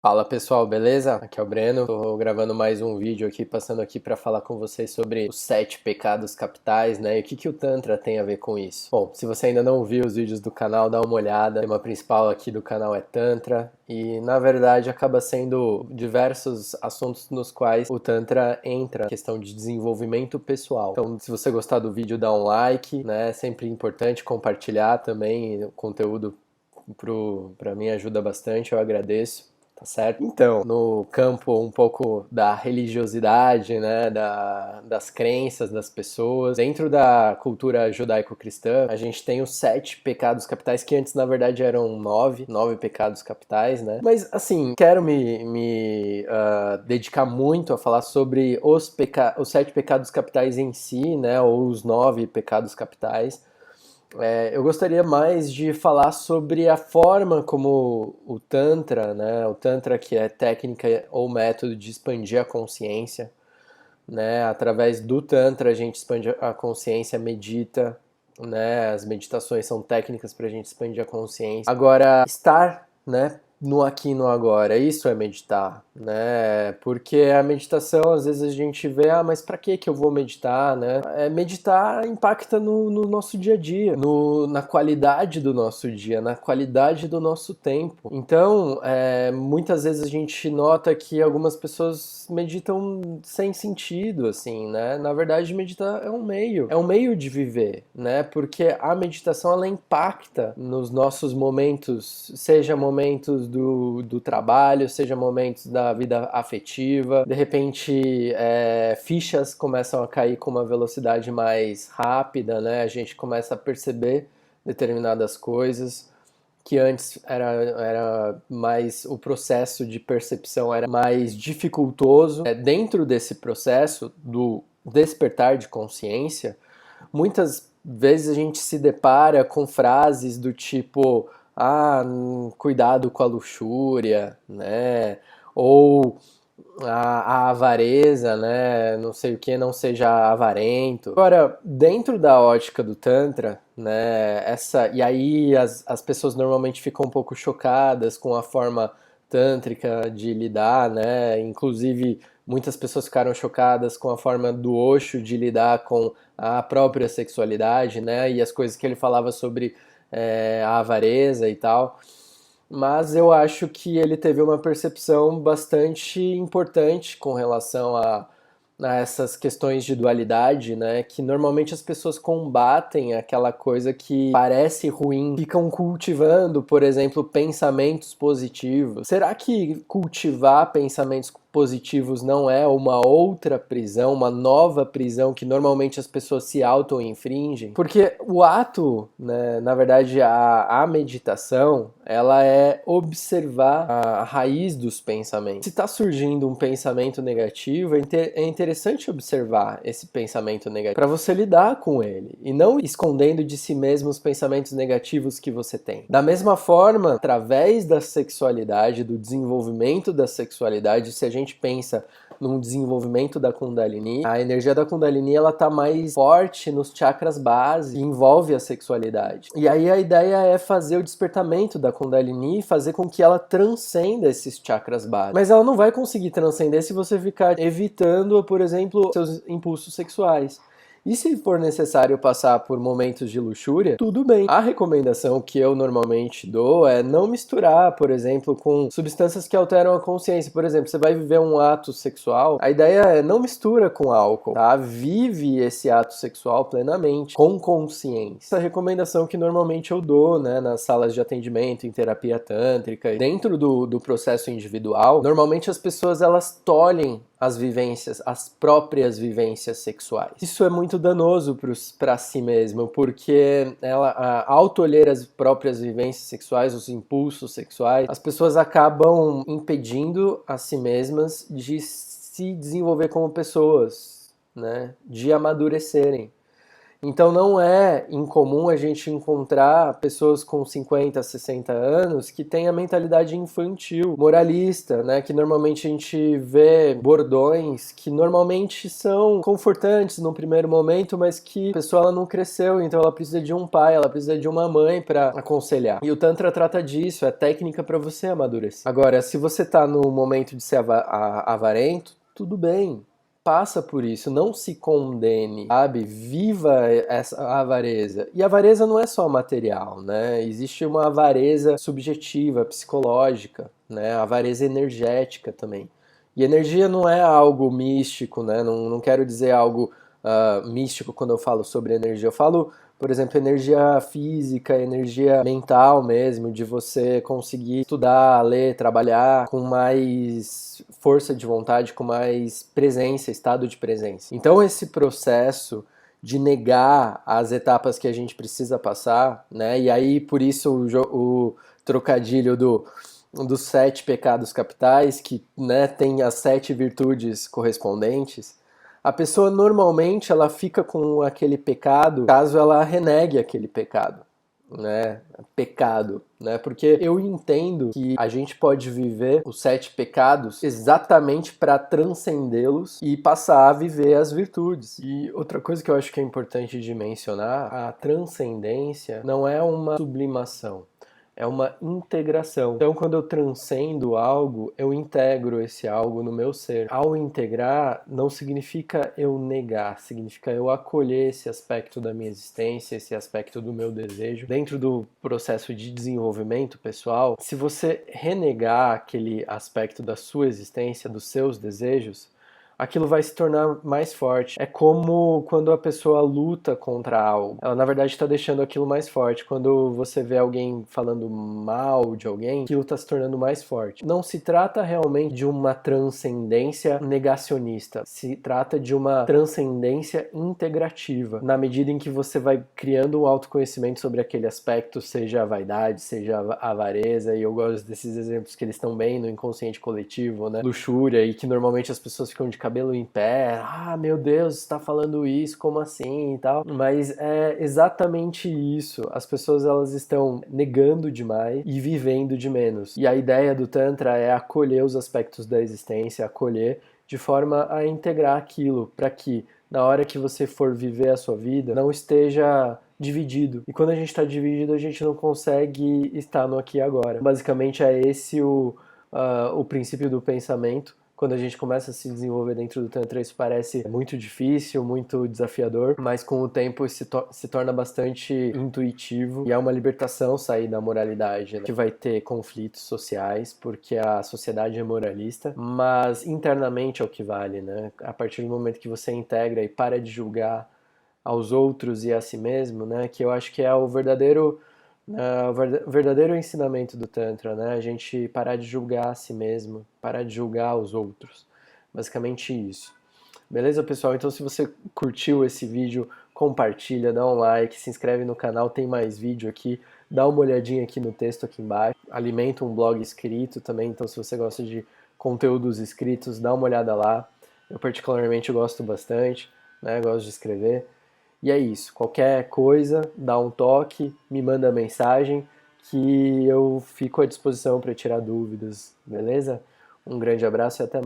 Fala pessoal, beleza? Aqui é o Breno. Tô gravando mais um vídeo aqui, passando aqui para falar com vocês sobre os 7 pecados capitais, né? E o que que o Tantra tem a ver com isso? Bom, se você ainda não viu os vídeos do canal, dá uma olhada. O tema principal aqui do canal é Tantra e, na verdade, acaba sendo diversos assuntos nos quais o Tantra entra, questão de desenvolvimento pessoal. Então, se você gostar do vídeo, dá um like, né? É sempre importante compartilhar também o conteúdo para mim ajuda bastante, eu agradeço. Tá certo? Então, no campo um pouco da religiosidade, né, das crenças das pessoas, dentro da cultura judaico-cristã, a gente tem os 7 pecados capitais, que antes na verdade eram nove pecados capitais, né? Mas assim, quero me dedicar muito a falar sobre os 7 pecados capitais em si, né, ou os 9 pecados capitais. Eu gostaria mais de falar sobre a forma como o Tantra, né? O Tantra que é técnica ou método de expandir a consciência, né? Através do Tantra a gente expande a consciência, medita, né? As meditações são técnicas para a gente expandir a consciência. Agora, estar, né? No aqui e no agora, isso é meditar, né? Porque a meditação, às vezes a gente vê, mas para que eu vou meditar, né? Meditar impacta no nosso dia a dia, na qualidade do nosso dia, na qualidade do nosso tempo. Então, muitas vezes a gente nota que algumas pessoas meditam sem sentido, assim, né? Na verdade, meditar é um meio de viver, né? Porque a meditação, ela impacta nos nossos momentos, seja momentos do trabalho, seja momentos da vida afetiva. De repente, fichas começam a cair com uma velocidade mais rápida, né? A gente começa a perceber determinadas coisas que antes era mais, o processo de percepção era mais dificultoso. Dentro desse processo do despertar de consciência, muitas vezes a gente se depara com frases do tipo, cuidado com a luxúria, né? Ou a avareza, né? Não sei o que, não seja avarento. Agora, dentro da ótica do Tantra, né? E aí as pessoas normalmente ficam um pouco chocadas com a forma tântrica de lidar, né? Inclusive, muitas pessoas ficaram chocadas com a forma do Osho de lidar com a própria sexualidade, né? E as coisas que ele falava sobre a avareza e tal. Mas eu acho que ele teve uma percepção bastante importante com relação a essas questões de dualidade, né? Que normalmente as pessoas combatem aquela coisa que parece ruim, ficam cultivando, por exemplo, pensamentos positivos. Será que cultivar pensamentos positivos não é uma outra prisão, uma nova prisão que normalmente as pessoas se auto-infringem? Porque o ato, né, na verdade, a meditação, ela é observar a raiz dos pensamentos. Se está surgindo um pensamento negativo, é interessante observar esse pensamento negativo para você lidar com ele e não escondendo de si mesmo os pensamentos negativos que você tem. Da mesma forma, através da sexualidade, do desenvolvimento da sexualidade, se a gente pensa num desenvolvimento da Kundalini, a energia da Kundalini ela tá mais forte nos chakras base, que envolve a sexualidade. E aí a ideia é fazer o despertamento da Kundalini e fazer com que ela transcenda esses chakras base. Mas ela não vai conseguir transcender se você ficar evitando, por exemplo, seus impulsos sexuais. E se for necessário passar por momentos de luxúria, tudo bem. A recomendação que eu normalmente dou é não misturar, por exemplo, com substâncias que alteram a consciência. Por exemplo, você vai viver um ato sexual, a ideia é não mistura com álcool, tá? Vive esse ato sexual plenamente, com consciência. Essa recomendação que normalmente eu dou, né, nas salas de atendimento, em terapia tântrica, dentro do processo individual, normalmente as pessoas elas tolhem as vivências, as próprias vivências sexuais. Isso é muito danoso para si mesmo, porque ao tolher as próprias vivências sexuais, os impulsos sexuais, as pessoas acabam impedindo a si mesmas de se desenvolver como pessoas, né? De amadurecerem. Então não é incomum a gente encontrar pessoas com 50, 60 anos que têm a mentalidade infantil, moralista, né? Que normalmente a gente vê bordões que normalmente são confortantes no primeiro momento, mas que a pessoa ela não cresceu, então ela precisa de um pai, ela precisa de uma mãe para aconselhar. E o Tantra trata disso, é técnica para você amadurecer. Agora, se você tá no momento de ser avarento, tudo bem. Passa por isso, não se condene, sabe? Viva essa avareza. E a avareza não é só material, né? Existe uma avareza subjetiva, psicológica, né? A avareza energética também. E energia não é algo místico, né? Não quero dizer algo místico quando eu falo sobre energia. Eu falo, por exemplo, energia física, energia mental mesmo, de você conseguir estudar, ler, trabalhar com mais força de vontade, com mais presença, estado de presença. Então esse processo de negar as etapas que a gente precisa passar, né? E aí por isso o trocadilho dos 7 pecados capitais, que, né, tem as 7 virtudes correspondentes. A pessoa normalmente ela fica com aquele pecado caso ela renegue aquele pecado, né? Pecado, né? Porque eu entendo que a gente pode viver os 7 pecados exatamente para transcendê-los e passar a viver as virtudes. E outra coisa que eu acho que é importante de mencionar, a transcendência não é uma sublimação. É uma integração. Então, quando eu transcendo algo, eu integro esse algo no meu ser. Ao integrar, não significa eu negar, significa eu acolher esse aspecto da minha existência, esse aspecto do meu desejo. Dentro do processo de desenvolvimento pessoal, se você renegar aquele aspecto da sua existência, dos seus desejos, aquilo vai se tornar mais forte. É como quando a pessoa luta contra algo. Ela, na verdade, está deixando aquilo mais forte. Quando você vê alguém falando mal de alguém, aquilo está se tornando mais forte. Não se trata realmente de uma transcendência negacionista. Se trata de uma transcendência integrativa. Na medida em que você vai criando um autoconhecimento sobre aquele aspecto, seja a vaidade, seja a avareza, e eu gosto desses exemplos que eles estão bem no inconsciente coletivo, né? Luxúria, e que normalmente as pessoas ficam de cabelo em pé, meu Deus, você tá falando isso, como assim e tal, mas é exatamente isso, as pessoas elas estão negando demais e vivendo de menos, e a ideia do Tantra é acolher os aspectos da existência, acolher de forma a integrar aquilo, para que na hora que você for viver a sua vida, não esteja dividido. E quando a gente está dividido, a gente não consegue estar no aqui e agora. Basicamente é esse o princípio do pensamento. Quando a gente começa a se desenvolver dentro do Tantra, isso parece muito difícil, muito desafiador, mas com o tempo se torna bastante intuitivo e é uma libertação sair da moralidade, né? Que vai ter conflitos sociais, porque a sociedade é moralista, mas internamente é o que vale, né? A partir do momento que você integra e para de julgar aos outros e a si mesmo, né? Que eu acho que é o verdadeiro ensinamento do Tantra, né? A gente parar de julgar a si mesmo, parar de julgar os outros. Basicamente isso. Beleza, pessoal? Então, se você curtiu esse vídeo, compartilha, dá um like, se inscreve no canal, tem mais vídeo aqui. Dá uma olhadinha aqui no texto aqui embaixo. Alimenta um blog escrito também, então se você gosta de conteúdos escritos, dá uma olhada lá. Eu particularmente gosto bastante, né? Gosto de escrever. E é isso. Qualquer coisa, dá um toque, me manda mensagem que eu fico à disposição para tirar dúvidas, beleza? Um grande abraço e até mais.